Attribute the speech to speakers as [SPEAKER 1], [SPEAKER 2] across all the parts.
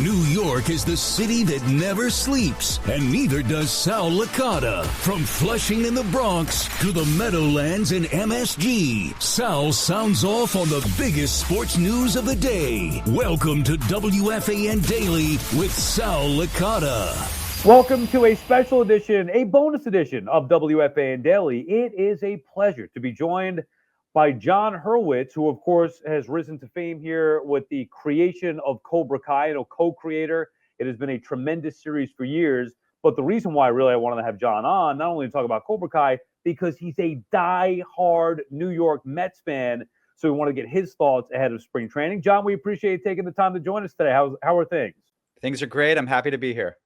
[SPEAKER 1] New York is the city that never sleeps, and neither does Sal Licata. From Flushing in the Bronx to the Meadowlands in MSG, Sal sounds off on the biggest sports news of the day. Welcome to WFAN Daily with Sal Licata.
[SPEAKER 2] Welcome to a special edition, a bonus edition of WFAN Daily. It is a pleasure to be joined by Jon Hurwitz, who, of course, has risen to fame here with the creation of Cobra Kai, a co-creator. It has been a tremendous series for years. But the reason why I wanted to have Jon on, not only to talk about Cobra Kai, because he's a die-hard New York Mets fan. So we want to get his thoughts ahead of spring training. Jon, we appreciate you taking the time to join us today. How are things?
[SPEAKER 3] Things are great. I'm happy to be here.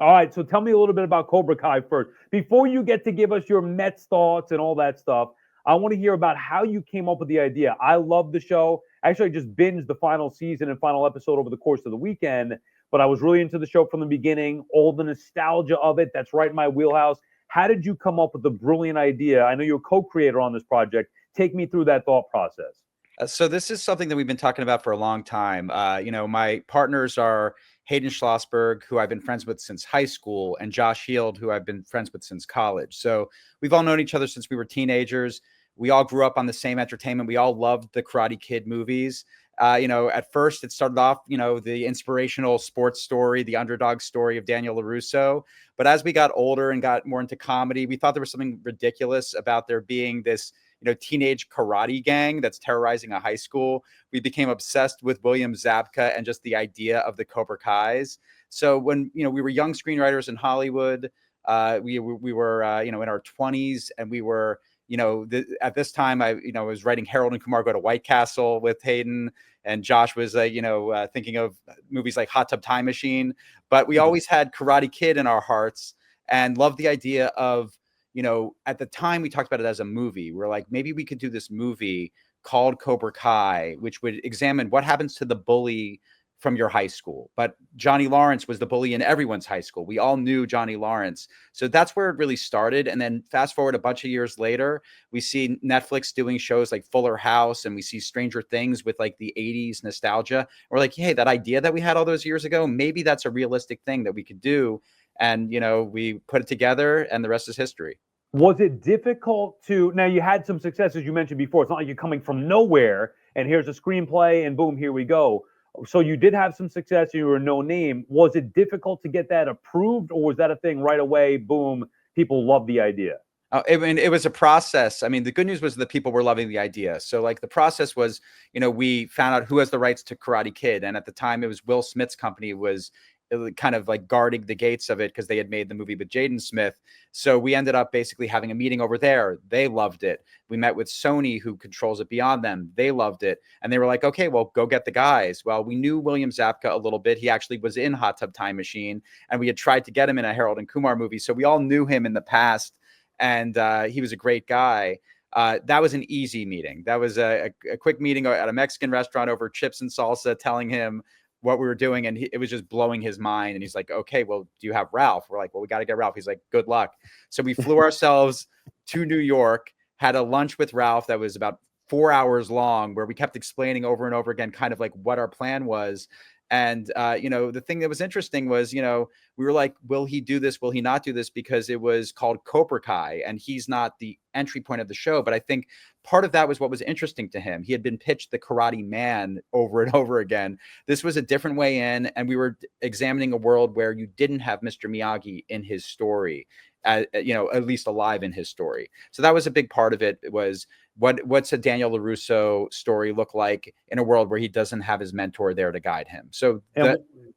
[SPEAKER 2] All right, so tell me a little bit about Cobra Kai first. Before you get to give us your Mets thoughts and all that stuff, I want to hear about how you came up with the idea. I love the show. Actually, I just binged the final season and final episode over the course of the weekend, but I was really into the show from the beginning, all the nostalgia of it. That's right in my wheelhouse. How did you come up with the brilliant idea? I know you're a co-creator on this project. Take me through that thought process.
[SPEAKER 3] So this is something that we've been talking about for a long time. My partners are Hayden Schlossberg, who I've been friends with since high school, and Josh Heald, who I've been friends with since college. So we've all known each other since we were teenagers. We all grew up on the same entertainment. We all loved the Karate Kid movies. At first it started off, the inspirational sports story, the underdog story of Daniel LaRusso. But as we got older and got more into comedy, we thought there was something ridiculous about there being this, teenage karate gang that's terrorizing a high school. We became obsessed with William Zabka and just the idea of the Cobra Kais. So when, we were young screenwriters in Hollywood, we were, in our 20s, and we were, at this time, I was writing Harold and Kumar Go to White Castle with Hayden, and Josh was, thinking of movies like Hot Tub Time Machine. But we always had Karate Kid in our hearts and loved the idea of, at the time we talked about it as a movie. We're like, maybe we could do this movie called Cobra Kai, which would examine what happens to the bully from your high school. But Johnny Lawrence was the bully in everyone's high school. We all knew Johnny Lawrence. So that's where it really started. And then fast forward a bunch of years later, we see Netflix doing shows like Fuller House, and we see Stranger Things with like the 80s nostalgia. We're like, hey, that idea that we had all those years ago, maybe that's a realistic thing that we could do. And, we put it together, and the rest is history.
[SPEAKER 2] Was it difficult now you had some success, as you mentioned before. It's not like you're coming from nowhere and here's a screenplay and boom, here we go. So you did have some success, you were no name. Was it difficult to get that approved, or was that a thing right away, boom, people loved the idea?
[SPEAKER 3] It was a process. I mean, the good news was that people were loving the idea. So like the process was, we found out who has the rights to Karate Kid. And at the time it was Will Smith's company was kind of like guarding the gates of it because they had made the movie with Jaden Smith. So we ended up basically having a meeting over there. They loved it. We met with Sony, who controls it beyond them. They loved it. And they were like, okay, well, go get the guys. Well, we knew William Zabka a little bit. He actually was in Hot Tub Time Machine, and we had tried to get him in a Harold and Kumar movie. So we all knew him in the past, and he was a great guy. That was an easy meeting. That was a quick meeting at a Mexican restaurant over chips and salsa, telling him what we were doing, and it was just blowing his mind. And he's like, okay, well, do you have Ralph? We're like, well, we got to get Ralph. He's like, good luck. So we flew ourselves to New York, had a lunch with Ralph that was about 4 hours long, where we kept explaining over and over again kind of like what our plan was. And, the thing that was interesting was, we were like, will he do this? Will he not do this? Because it was called Cobra Kai, and he's not the entry point of the show. But I think part of that was what was interesting to him. He had been pitched the Karate Man over and over again. This was a different way in, and we were examining a world where you didn't have Mr. Miyagi in his story, at least alive in his story. So that was a big part of it. It was what's a Daniel LaRusso story look like in a world where he doesn't have his mentor there to guide him. So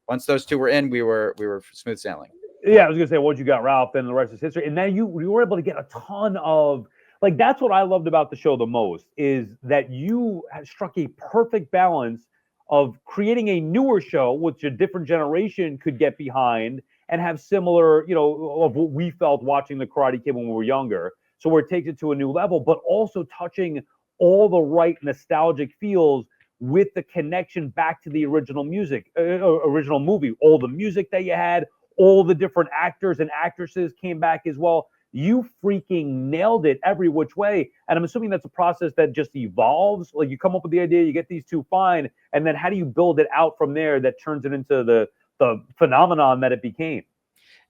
[SPEAKER 3] once those two were in, we were smooth sailing.
[SPEAKER 2] Yeah, I was gonna say, once you got Ralph, then the rest is history. And then you were able to get a ton of, like, that's what I loved about the show the most, is that you struck a perfect balance of creating a newer show, which a different generation could get behind and have similar, of what we felt watching the Karate Kid when we were younger. So where it takes it to a new level, but also touching all the right nostalgic feels with the connection back to the original original movie. All the music that you had, all the different actors and actresses came back as well. You freaking nailed it every which way. And I'm assuming that's a process that just evolves. Like you come up with the idea, you get these two fine, and then how do you build it out from there that turns it into the phenomenon that it became?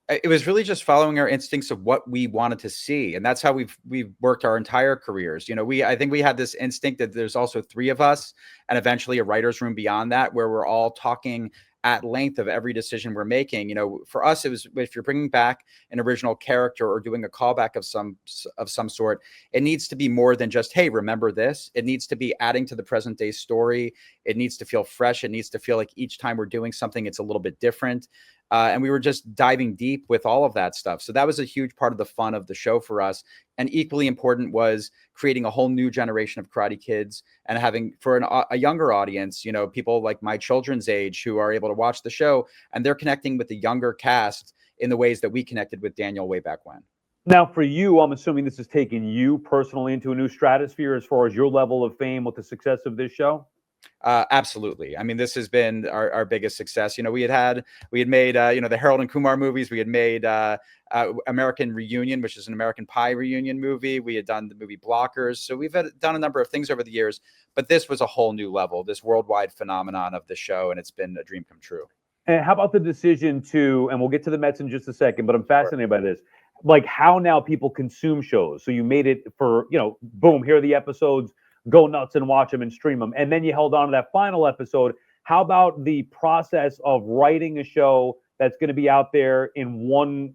[SPEAKER 3] It was really just following our instincts of what we wanted to see, and that's how we've worked our entire careers. I think we had this instinct that there's also three of us, and eventually a writer's room beyond that, where we're all talking at length of every decision we're making. For us, it was, if you're bringing back an original character or doing a callback of some sort, it needs to be more than just, hey, remember this. It needs to be adding to the present day story. It needs to feel fresh. It needs to feel like each time we're doing something, it's a little bit different. And we were just diving deep with all of that stuff. So that was a huge part of the fun of the show for us. And equally important was creating a whole new generation of Karate Kids and having, for a younger audience, people like my children's age who are able to watch the show, and they're connecting with the younger cast in the ways that we connected with Daniel way back when.
[SPEAKER 2] Now, for you, I'm assuming this has taken you personally into a new stratosphere as far as your level of fame with the success of this show.
[SPEAKER 3] Absolutely. I mean, this has been our biggest success. We had made, the Harold and Kumar movies. We had made American Reunion, which is an American Pie reunion movie. We had done the movie Blockers. So we've done a number of things over the years, but this was a whole new level, this worldwide phenomenon of the show. And it's been a dream come true.
[SPEAKER 2] And how about the decision to, and we'll get to the Mets in just a second, but I'm fascinated by this, like how now people consume shows. So you made it for, boom, here are the episodes, go nuts and watch them and stream them. And then you held on to that final episode. How about the process of writing a show that's going to be out there in one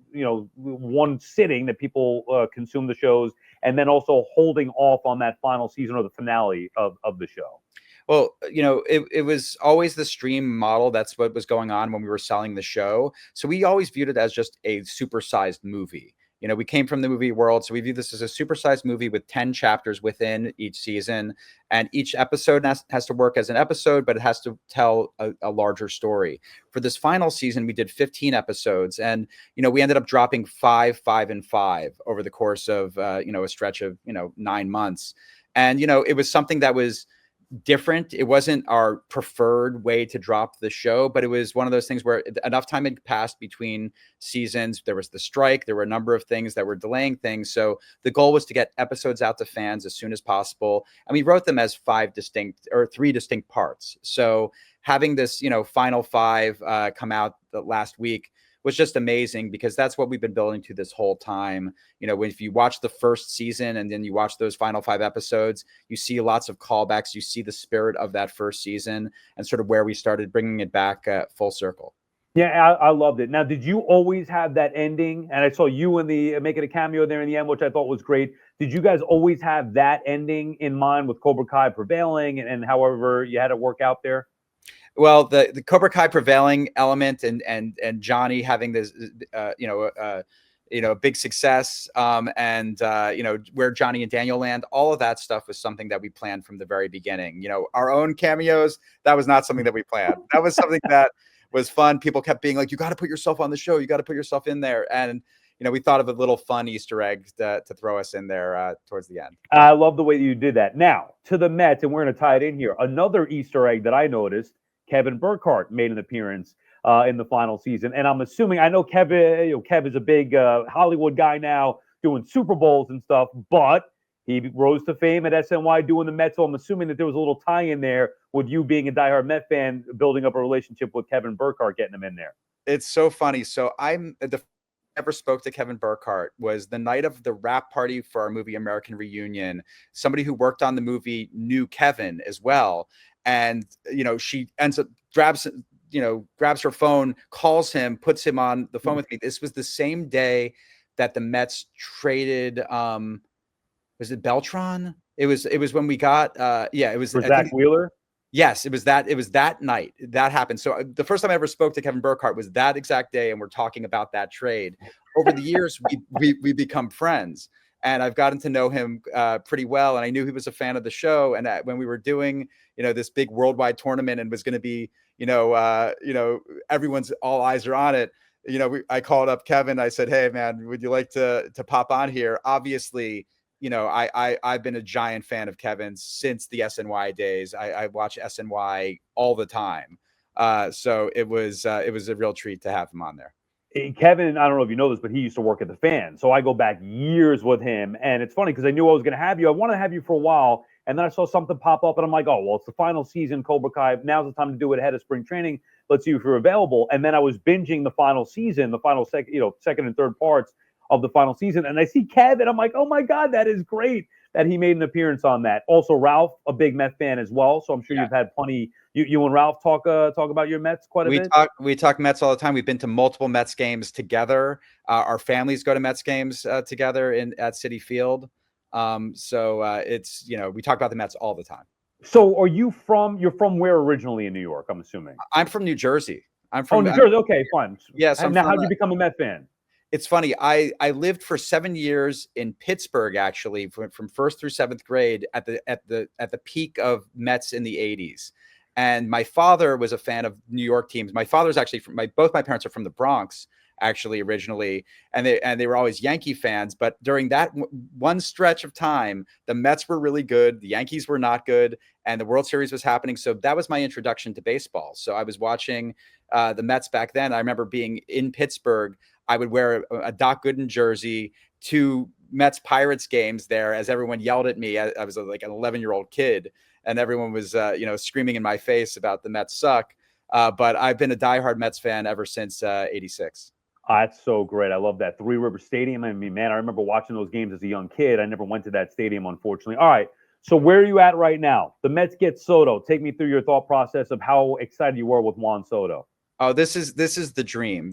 [SPEAKER 2] sitting that people consume the shows, and then also holding off on that final season or the finale of the show?
[SPEAKER 3] Well, it was always the stream model. That's what was going on when we were selling the show. So we always viewed it as just a supersized movie. We came from the movie world, so we view this as a supersized movie with 10 chapters within each season. And each episode has to work as an episode, but it has to tell a larger story. For this final season, we did 15 episodes. And, we ended up dropping 5, 5, and 5 over the course of, a stretch of, 9 months. And, it was something that was different. It wasn't our preferred way to drop the show, but it was one of those things where enough time had passed between seasons. There was the strike. There were a number of things that were delaying things. So the goal was to get episodes out to fans as soon as possible. And we wrote them as 3 distinct parts. So having this, final 5 come out the last week was just amazing, because that's what we've been building to this whole time. If you watch the first season and then you watch those final 5 episodes, you see lots of callbacks. You see the spirit of that first season and sort of where we started bringing it back full circle.
[SPEAKER 2] Yeah, I loved it. Now, did you always have that ending? And I saw you in the making a cameo there in the end, which I thought was great. Did you guys always have that ending in mind with Cobra Kai prevailing and however you had it work out there?
[SPEAKER 3] Well, the Cobra Kai prevailing element and Johnny having this, big success, and where Johnny and Daniel land, all of that stuff was something that we planned from the very beginning. Our own cameos, that was not something that we planned. That was something that was fun. People kept being like, "You got to put yourself on the show. You got to put yourself in there." And we thought of a little fun Easter egg to throw us in there towards the end.
[SPEAKER 2] I love the way you did that. Now to the Mets, and we're going to tie it in here. Another Easter egg that I noticed. Kevin Burkhardt made an appearance in the final season. And I'm assuming, I know Kev is a big Hollywood guy now doing Super Bowls and stuff, but he rose to fame at SNY doing the Mets. So I'm assuming that there was a little tie in there with you being a diehard Met fan, building up a relationship with Kevin Burkhardt, getting him in there.
[SPEAKER 3] It's so funny. So ever spoke to Kevin Burkhardt was the night of the wrap party for our movie American Reunion. Somebody who worked on the movie knew Kevin as well. And, she ends up grabs her phone, calls him, puts him on the phone with me. This was the same day that the Mets traded, was it Beltran? It was when we got, it was
[SPEAKER 2] for Zach Wheeler.
[SPEAKER 3] Yes, it was that night that happened. So the first time I ever spoke to Kevin Burkhardt was that exact day. And we're talking about that trade. Over the years, we become friends. And I've gotten to know him pretty well. And I knew he was a fan of the show. And when we were doing, this big worldwide tournament and was going to be, everyone's all eyes are on it. I called up Kevin. I said, "Hey, man, would you like to pop on here?" Obviously, I've been a giant fan of Kevin's since the SNY days. I watch SNY all the time. So it was a real treat to have him on there.
[SPEAKER 2] Kevin, I don't know if you know this, but he used to work at the Fan. So I go back years with him. And it's funny because I knew I was going to have you. I wanted to have you for a while. And then I saw something pop up and I'm like, oh, well, it's the final season, Cobra Kai. Now's the time to do it ahead of spring training. Let's see if you're available. And then I was binging the final season, the final second and third parts of the final season. And I see Kevin. I'm like, oh my God, that is great that he made an appearance on that. Also, Ralph, a big Met fan as well. So I'm sure you've had plenty. You and Ralph talk about your Mets quite a bit.
[SPEAKER 3] We talk Mets all the time. We've been to multiple Mets games together. Our families go to Mets games together at Citi Field. It's, we talk about the Mets all the time.
[SPEAKER 2] So you're from where originally in New York, I'm assuming?
[SPEAKER 3] I'm from New Jersey. I'm from
[SPEAKER 2] New Jersey. Okay, fine.
[SPEAKER 3] Yes.
[SPEAKER 2] And now, how did you become a Met fan?
[SPEAKER 3] It's funny. I lived for 7 years in Pittsburgh, actually, from first through seventh grade at the peak of Mets in the 80s. And my father was a fan of New York teams. My father's actually both my parents are from the Bronx, actually, originally, and they were always Yankee fans. But during that one stretch of time, the Mets were really good, the Yankees were not good, and the World Series was happening. So that was my introduction to baseball. So I was watching the Mets back then. I remember being in Pittsburgh. I would wear a Doc Gooden jersey to Mets Pirates games there as everyone yelled at me. I was like an 11-year-old kid, and everyone was screaming in my face about the Mets suck. But I've been a diehard Mets fan ever since '86.
[SPEAKER 2] That's so great. I love that. Three River Stadium. I mean, man, I remember watching those games as a young kid. I never went to that stadium, unfortunately. All right. So where are you at right now? The Mets get Soto. Take me through your thought process of how excited you were with Juan Soto.
[SPEAKER 3] Oh, this is the dream.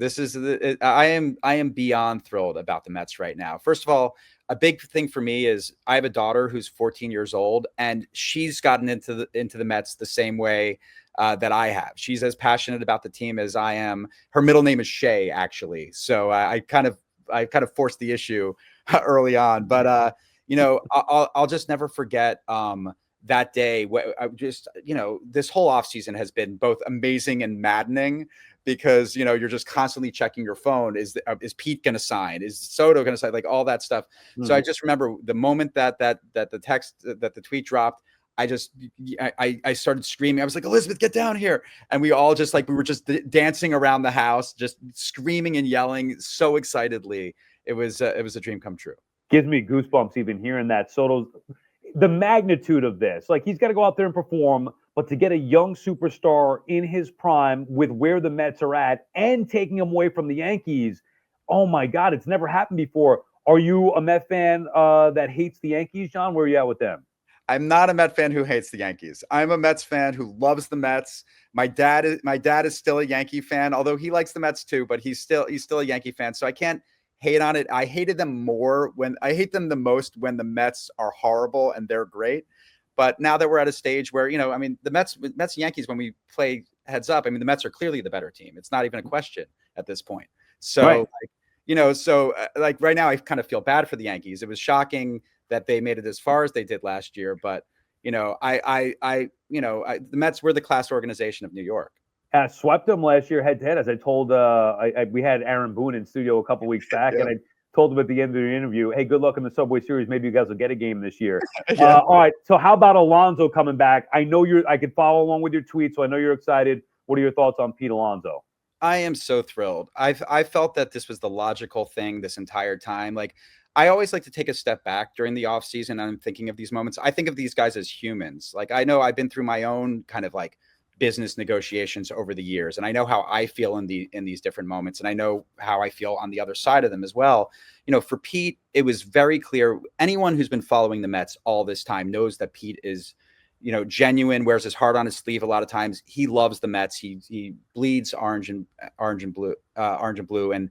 [SPEAKER 3] I am beyond thrilled about the Mets right now. First of all, a big thing for me is I have a daughter who's 14 years old, and she's gotten into the Mets the same way that I have. She's as passionate about the team as I am. Her middle name is Shay, actually. So I kind of forced the issue early on, but I'll just never forget that day. I just, this whole offseason has been both amazing and maddening because, you're just constantly checking your phone. Is Pete going to sign? Is Soto going to sign? Like all that stuff. Mm-hmm. So I just remember the moment that the tweet dropped, I started screaming. I was like, Elizabeth, get down here. And we all just we were just dancing around the house, just screaming and yelling so excitedly. It was a dream come true.
[SPEAKER 2] Gives me goosebumps even hearing that. Soto's the magnitude of this, he's got to go out there and perform, but to get a young superstar in his prime with where the Mets are at and taking him away from the Yankees. Oh my God, it's never happened before. Are you a Met fan that hates the Yankees, John? Where are you at with them?
[SPEAKER 3] I'm not a Met fan who hates the Yankees. I'm a Mets fan who loves the Mets. My dad is still a Yankee fan, although he likes the Mets too, but he's still a Yankee fan. So I can't hate on it. I hate them the most when the Mets are horrible and they're great. But now that we're at a stage where, the Mets and Yankees, when we play heads up, the Mets are clearly the better team. It's not even a question at this point. So, right. Right now I kind of feel bad for the Yankees. It was shocking that they made it as far as they did last year. But, the Mets were the class organization of New York.
[SPEAKER 2] Swept them last year head to head. As I told, we had Aaron Boone in studio a couple weeks back, and I told him at the end of the interview, "Hey, good luck in the Subway Series. Maybe you guys will get a game this year." All right. So, how about Alonso coming back? I know I could follow along with your tweets, so I know you're excited. What are your thoughts on Pete Alonso?
[SPEAKER 3] I am so thrilled. I felt that this was the logical thing this entire time. I always like to take a step back during the offseason, and I'm thinking of these moments. I think of these guys as humans. I know I've been through my own kind of business negotiations over the years, and I know how I feel in these different moments, and I know how I feel on the other side of them as well. For Pete, it was very clear. Anyone who's been following the Mets all this time knows that Pete is, genuine, wears his heart on his sleeve. A lot of times, he loves the Mets. He bleeds orange and blue. And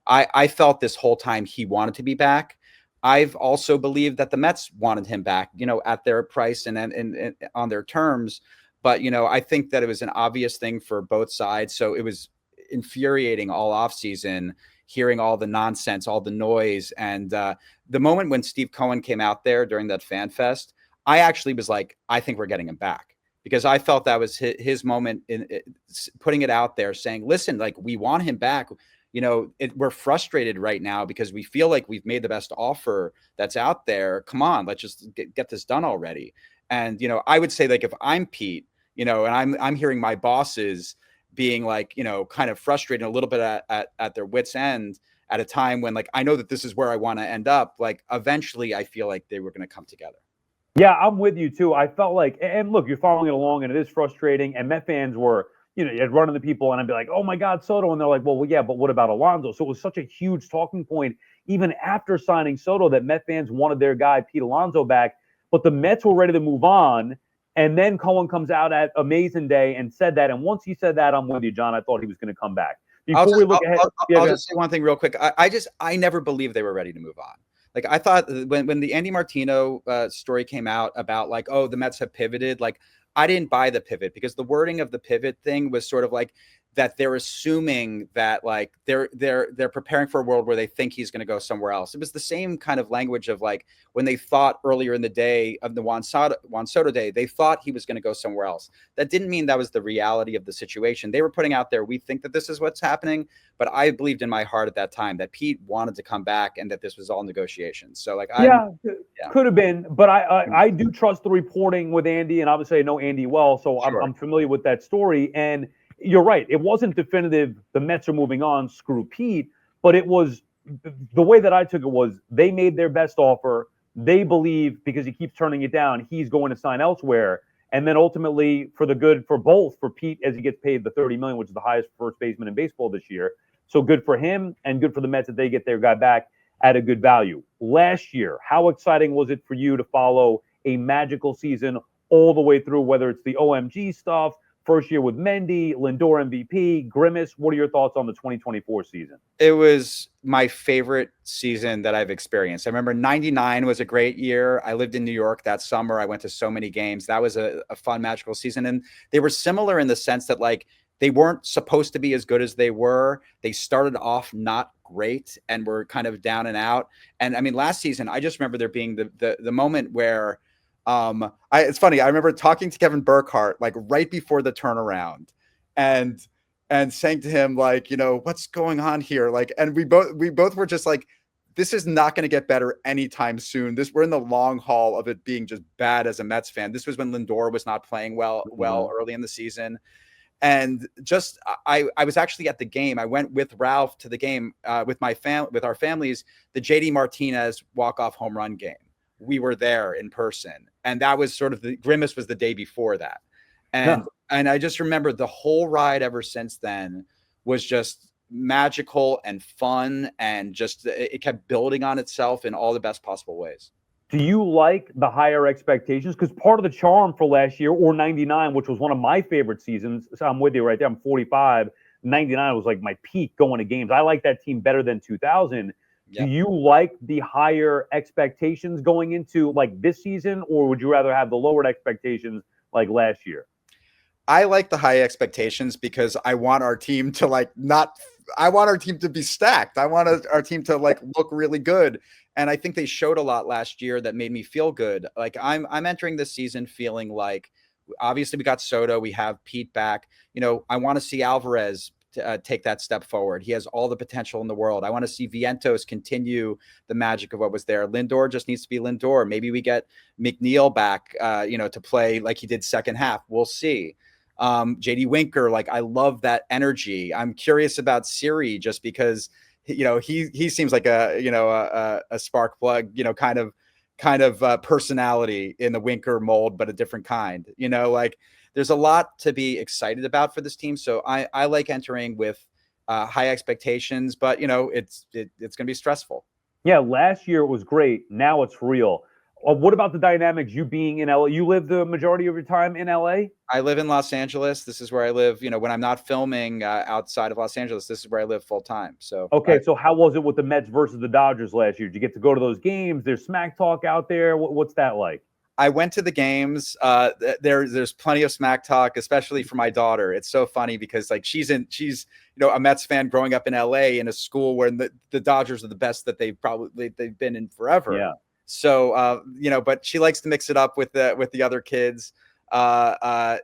[SPEAKER 3] I felt this whole time he wanted to be back. I've also believed that the Mets wanted him back, at their price and on their terms. But, I think that it was an obvious thing for both sides. So it was infuriating all offseason, hearing all the nonsense, all the noise. And the moment when Steve Cohen came out there during that fan fest, I actually was like, I think we're getting him back, because I felt that was his moment in putting it out there, saying, listen, we want him back. We're frustrated right now because we feel like we've made the best offer that's out there. Come on, let's just get this done already. And, I would say if I'm Pete, and I'm hearing my bosses being like, kind of frustrated, a little bit at their wits' end at a time when, like, I know that this is where I want to end up. Like, eventually I feel like they were going to come together.
[SPEAKER 2] Yeah, I'm with you too. I felt like, and look, you're following it along, and it is frustrating. And Met fans were, you'd run into people, and I'd be like, "Oh my God, Soto," and they're like, "Well, yeah, but what about Alonso?" So it was such a huge talking point, even after signing Soto, that Met fans wanted their guy Pete Alonso back, but the Mets were ready to move on. And then Cohen comes out at Amazing Day and said that. And once he said that, I'm with you, John. I thought he was going to come back. Before we look ahead,
[SPEAKER 3] I'll just say one thing real quick. I never believed they were ready to move on. Like, I thought when the Andy Martino story came out about, like, oh, the Mets have pivoted, like, I didn't buy the pivot, because the wording of the pivot thing was sort of like that they're assuming that, like, they're preparing for a world where they think he's going to go somewhere else. It was the same kind of language of, like, when they thought earlier in the day of the Juan Soto day, they thought he was going to go somewhere else. That didn't mean that was the reality of the situation. They were putting out there, we think that this is what's happening, but I believed in my heart at that time that Pete wanted to come back and that this was all negotiations. So, like,
[SPEAKER 2] could have been, but I do trust the reporting with Andy, and obviously I know Andy well, so
[SPEAKER 3] Sure.
[SPEAKER 2] I'm familiar with that story. And you're right, it wasn't definitive. The Mets are moving on. Screw Pete. But it was, the way that I took it was, they made their best offer. They believe, because he keeps turning it down, he's going to sign elsewhere. And then ultimately, for the good for both, for Pete, as he gets paid the $30 million, which is the highest first baseman in baseball this year. So good for him, and good for the Mets that they get their guy back at a good value. Last year, how exciting was it for you to follow a magical season all the way through, whether it's the OMG stuff, first year with Mendy, Lindor MVP, Grimace? What are your thoughts on the 2024 season?
[SPEAKER 3] It was my favorite season that I've experienced. I remember 99 was a great year. I lived in New York that summer. I went to so many games. That was a fun, magical season. And they were similar in the sense that, like, they weren't supposed to be as good as they were. They started off not great and were kind of down and out. And I mean, last season, I just remember there being the moment where it's funny. I remember talking to Kevin Burkhardt, like, right before the turnaround, and saying to him, like, what's going on here? Like, and we both were just like, this is not going to get better anytime soon. We're in the long haul of it being just bad as a Mets fan. This was when Lindor was not playing well early in the season. And just, I was actually at the game. I went with Ralph to the game with our families, the JD Martinez walk-off home run game. We were there in person. And that was sort of Grimace was the day before that. And I just remember the whole ride ever since then was just magical and fun, and just it kept building on itself in all the best possible ways.
[SPEAKER 2] Do you like the higher expectations? Because part of the charm for last year, or 99, which was one of my favorite seasons, so I'm with you right there. I'm 45. 99 was like my peak going to games. I like that team better than 2000. Yep. Do you like the higher expectations going into, like, this season, or would you rather have the lowered expectations like last year?
[SPEAKER 3] I like the high expectations because I want our team to, like, I want our team to be stacked. I want our team to, like, look really good. And I think they showed a lot last year that made me feel good. Like, I'm entering this season feeling like, obviously we got Soto, we have Pete back. I want to see Alvarez take that step forward. He has all the potential in the world. I want to see Vientos continue the magic of what was there. Lindor just needs to be Lindor. Maybe we get McNeil back, to play like he did second half. We'll see. JD Winker, like, I love that energy. I'm curious about Siri just because, he seems like a spark plug, kind of personality in the Winker mold, but a different kind. Like, there's a lot to be excited about for this team. So I like entering with high expectations, but it's going to be stressful.
[SPEAKER 2] Yeah, last year it was great. Now it's real. What about the dynamics, you being in LA? You live the majority of your time in LA?
[SPEAKER 3] I live in Los Angeles. This is where I live. When I'm not filming outside of Los Angeles, this is where I live full time. So
[SPEAKER 2] okay, so how was it with the Mets versus the Dodgers last year? Did you get to go to those games? There's smack talk out there. What's that like?
[SPEAKER 3] I went to the games. There's plenty of smack talk, especially for my daughter. It's so funny because, like, she's a Mets fan growing up in LA in a school where the Dodgers are the best that they've been in forever.
[SPEAKER 2] Yeah.
[SPEAKER 3] So, but she likes to mix it up with the other kids, but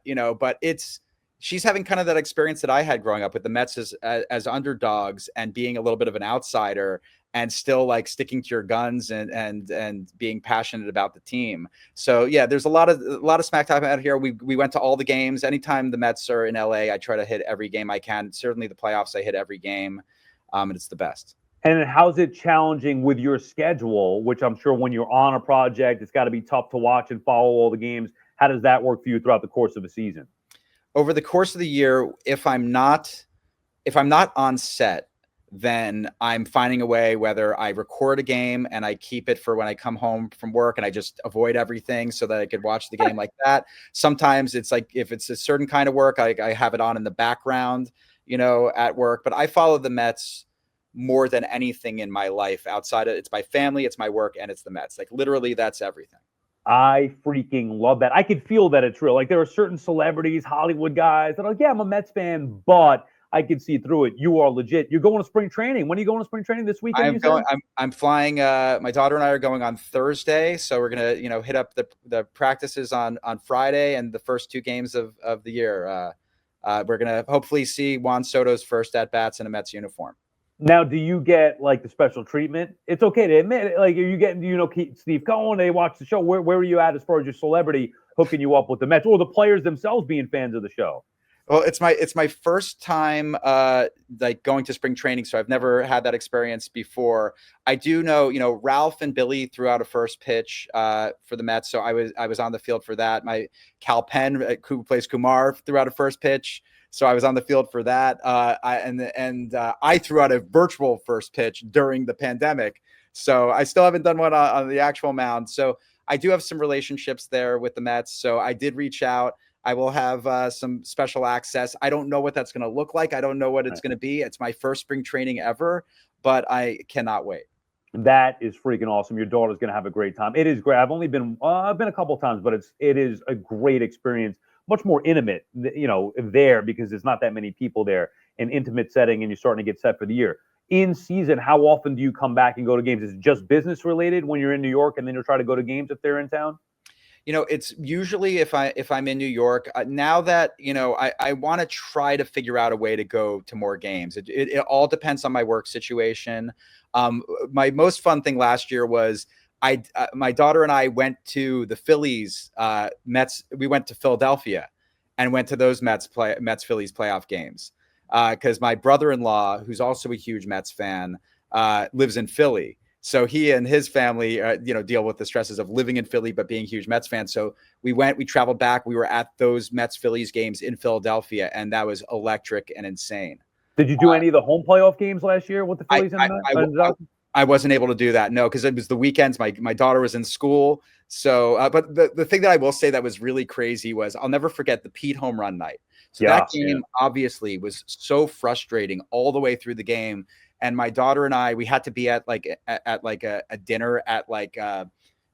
[SPEAKER 3] she's having kind of that experience that I had growing up with the Mets as underdogs and being a little bit of an outsider. and still like sticking to your guns and being passionate about the team. So yeah, there's a lot of smack talk out here. We went to all the games. Anytime the Mets are in LA, I try to hit every game I can. Certainly the playoffs, I hit every game, and it's the best.
[SPEAKER 2] And how's it challenging with your schedule, which I'm sure when you're on a project, it's got to be tough to watch and follow all the games. How does that work for you throughout the course of a season?
[SPEAKER 3] Over the course of the year, if I'm not on set, then I'm finding a way, whether I record a game and I keep it for when I come home from work and I just avoid everything so that I could watch the game like that. Sometimes it's like, if it's a certain kind of work, I have it on in the background, at work. But I follow the Mets more than anything in my life outside of, it's my family, it's my work, and it's the Mets. Like literally that's everything.
[SPEAKER 2] I freaking love that. I could feel that it's real. Like there are certain celebrities, Hollywood guys that are like, yeah, I'm a Mets fan, but I can see through it. You are legit. You're going to spring training. When are you going to spring training this weekend?
[SPEAKER 3] I'm flying. My daughter and I are going on Thursday. So we're going to, hit up the practices on Friday and the first 2 games of the year. We're going to hopefully see Juan Soto's first at bats in a Mets uniform.
[SPEAKER 2] Now, do you get like the special treatment? It's okay to admit it. Like, are you getting, Steve Cohen, they watch the show. Where are you at as far as your celebrity hooking you up with the Mets or the players themselves being fans of the show?
[SPEAKER 3] Well, it's my first time like going to spring training, so I've never had that experience before. I do know, Ralph and Billy threw out a first pitch for the Mets, so I was on the field for that. My Cal Penn, who plays Kumar, threw out a first pitch, so I was on the field for that. I threw out a virtual first pitch during the pandemic, so I still haven't done one on the actual mound. So I do have some relationships there with the Mets, so I did reach out. I will have some special access. I don't know what that's going to look like. I don't know what it's going to be. It's my first spring training ever, but I cannot wait.
[SPEAKER 2] That is freaking awesome. Your daughter's going to have a great time. It is great. I've only been, I've been a couple of times, but it is a great experience. Much more intimate, there because there's not that many people there. An intimate setting, and you're starting to get set for the year. In season, how often do you come back and go to games? Is it just business related when you're in New York, and then you'll try to go to games if they're in town?
[SPEAKER 3] It's usually if I'm in New York now that, I want to try to figure out a way to go to more games. It all depends on my work situation. My most fun thing last year was my daughter and I went to the Phillies Mets. We went to Philadelphia and went to those Mets Phillies playoff games because my brother-in-law, who's also a huge Mets fan, lives in Philly. So he and his family, deal with the stresses of living in Philly, but being huge Mets fans. So we traveled back. We were at those Mets Phillies games in Philadelphia, and that was electric and insane.
[SPEAKER 2] Did you do any of the home playoff games last year with the Phillies?
[SPEAKER 3] I wasn't able to do that. No, because it was the weekends. My daughter was in school. So, but the thing that I will say that was really crazy was I'll never forget the Pete home run night. So that game obviously was so frustrating all the way through the game. And my daughter and I, we had to be at a dinner at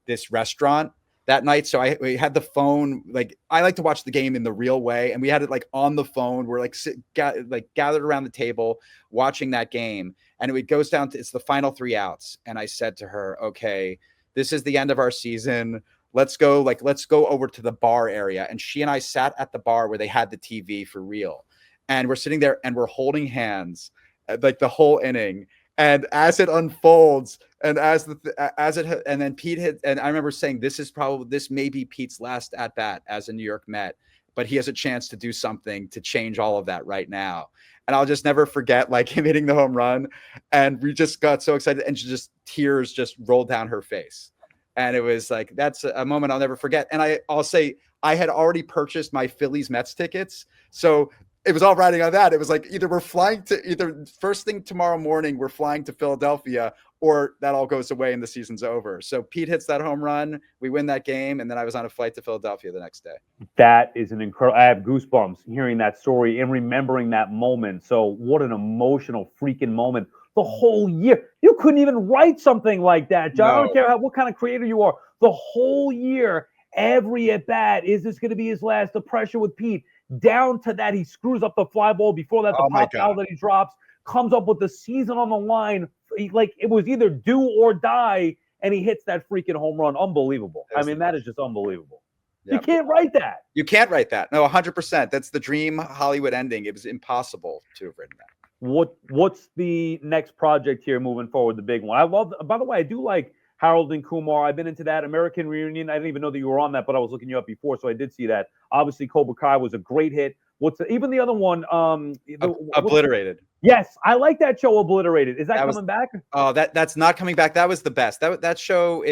[SPEAKER 3] this restaurant that night. So we had the phone, I like to watch the game in the real way. And we had it on the phone. We're gathered around the table watching that game. And it goes down to, it's the final 3 outs. And I said to her, okay, this is the end of our season. Let's go over to the bar area. And she and I sat at the bar where they had the TV for real. And we're sitting there and we're holding hands the whole inning. And as it unfolds and and then Pete hit, and I remember saying, this may be Pete's last at bat as a New York Met, but he has a chance to do something to change all of that right now. And I'll just never forget him hitting the home run. And we just got so excited and tears just rolled down her face. And it was that's a moment I'll never forget. And I'll say I had already purchased my Phillies Mets tickets. So it was all riding on that. It was either first thing tomorrow morning, we're flying to Philadelphia, or that all goes away and the season's over. So Pete hits that home run, we win that game, and then I was on a flight to Philadelphia the next day.
[SPEAKER 2] That is an incredible. I have goosebumps hearing that story and remembering that moment. So what an emotional freaking moment. The whole year, you couldn't even write something like that, John. No. I don't care what kind of creator you are. The whole year, every at bat, is this going to be his last? The pressure with Pete. Down to that, he screws up the fly ball. Before that, the pop foul that he drops, comes up with the season on the line. It was either do or die, and he hits that freaking home run. Unbelievable. That is just unbelievable. Yeah. You can't write that.
[SPEAKER 3] You can't write that. No, 100%. That's the dream Hollywood ending. It was impossible to have written that.
[SPEAKER 2] what's the next project here moving forward? The big one. I love. By the way, I do like Harold and Kumar. I've been into that American Reunion. I didn't even know that you were on that, but I was looking you up before, so I did see that. Obviously, Cobra Kai was a great hit. Even the other one?
[SPEAKER 3] Obliterated.
[SPEAKER 2] Yes, I like that show. Obliterated. Is that coming back?
[SPEAKER 3] Oh, that's not coming back. That was the best. That show.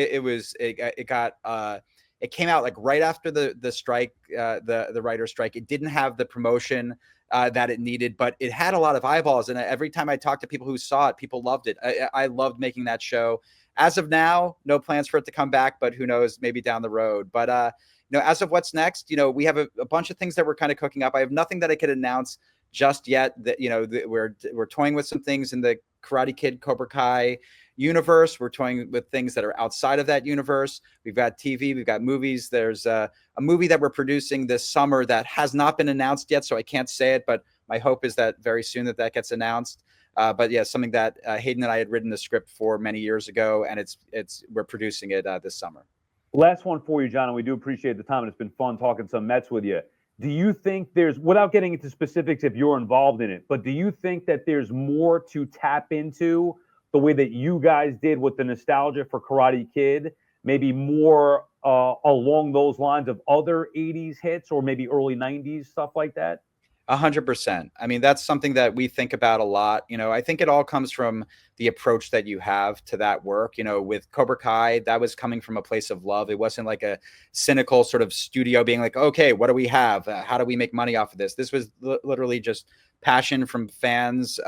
[SPEAKER 3] It came out like right after the strike, the writer's strike. It didn't have the promotion that it needed, but it had a lot of eyeballs. And every time I talked to people who saw it, people loved it. I loved making that show. As of now, no plans for it to come back, but who knows, maybe down the road. But as of what's next, we have a bunch of things that we're kind of cooking up. I have nothing that I could announce just yet. That we're toying with some things in the Karate Kid, Cobra Kai universe. We're toying with things that are outside of that universe. We've got TV, we've got movies. There's a movie that we're producing this summer that has not been announced yet, so I can't say it, but my hope is that very soon that gets announced. But yeah, something that Hayden and I had written the script for many years ago, and we're producing it this summer.
[SPEAKER 2] Last one for you, John, and we do appreciate the time, and it's been fun talking some Mets with you. Do you think without getting into specifics if you're involved in it, but do you think that there's more to tap into the way that you guys did with the nostalgia for Karate Kid, maybe more along those lines of other 80s hits or maybe early 90s, stuff like that?
[SPEAKER 3] 100%. I mean, that's something that we think about a lot. I think it all comes from the approach that you have to that work. With Cobra Kai, that was coming from a place of love. It wasn't like a cynical sort of studio being like, okay, what do we have? How do we make money off of this? This was literally just passion from fans,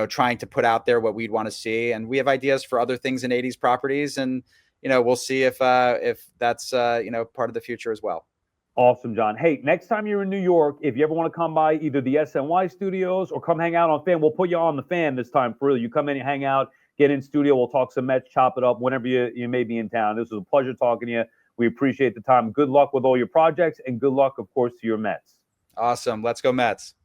[SPEAKER 3] trying to put out there what we'd want to see. And we have ideas for other things in 80s properties. And, we'll see if that's, part of the future as well.
[SPEAKER 2] Awesome, John. Hey, next time you're in New York, if you ever want to come by either the SNY studios or come hang out on Fan, we'll put you on the Fan this time for real. You come in and hang out, get in studio. We'll talk some Mets, chop it up whenever you may be in town. This was a pleasure talking to you. We appreciate the time. Good luck with all your projects and good luck, of course, to your Mets.
[SPEAKER 3] Awesome. Let's go Mets.